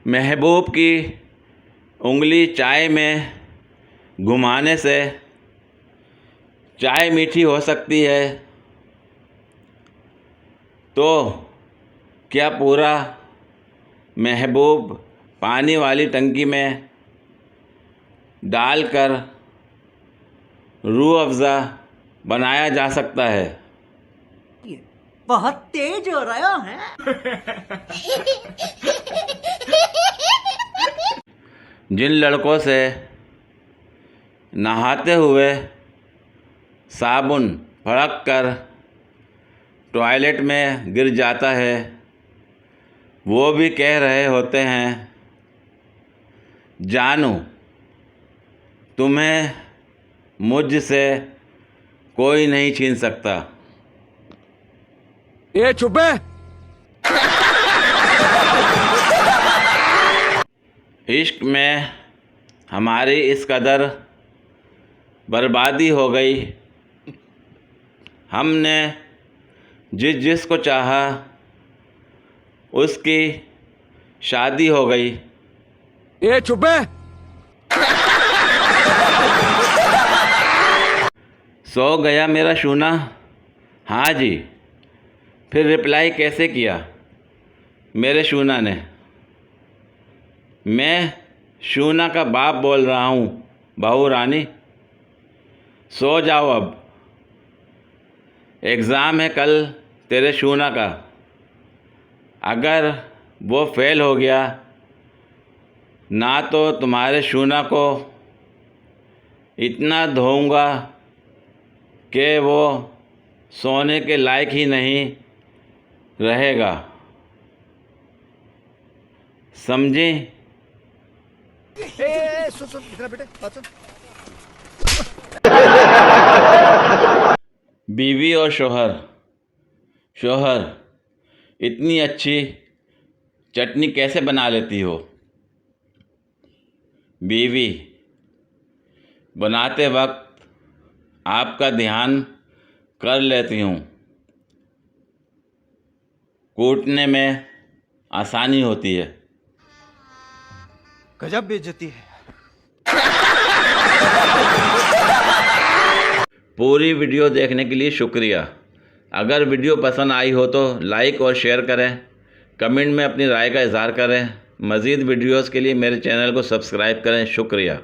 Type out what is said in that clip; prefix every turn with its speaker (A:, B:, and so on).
A: महबूब की उंगली चाय में घुमाने से चाय मीठी हो सकती है, तो क्या पूरा महबूब पानी वाली टंकी में डालकर रूह अफ़ज़ा बनाया जा सकता है?
B: बहुत तेज हो रहा है।
A: जिन लड़कों से नहाते हुए साबुन फड़क कर टॉयलेट में गिर जाता है, वो भी कह रहे होते हैं, जानू तुम्हें मुझसे कोई नहीं छीन सकता।
C: ये चुप है।
A: इश्क में हमारी इस कदर बर्बादी हो गई, हमने जिसको चाहा उसकी शादी हो गई।
C: ये चुप है।
A: सो गया मेरा शूना? हाँ जी। फिर रिप्लाई कैसे किया मेरे शूना ने? मैं शूना का बाप बोल रहा हूँ बहू रानी। सो जाओ अब, एग्ज़ाम है कल तेरे शूना का। अगर वो फेल हो गया ना तो तुम्हारे शूना को इतना धोऊंगा कि वो सोने के लायक ही नहीं रहेगा, समझे?
C: सुन इधर बेटे, बात सुन।
A: बीवी और शोहर इतनी अच्छी चटनी कैसे बना लेती हो? बीवी बनाते वक्त आपका ध्यान कर लेती हूँ, कूटने में आसानी होती है।
C: गजब बेइज्जती है।
A: पूरी वीडियो देखने के लिए शुक्रिया। अगर वीडियो पसंद आई हो तो लाइक और शेयर करें, कमेंट में अपनी राय का इज़हार करें। मज़ीद वीडियोस के लिए मेरे चैनल को सब्सक्राइब करें। शुक्रिया।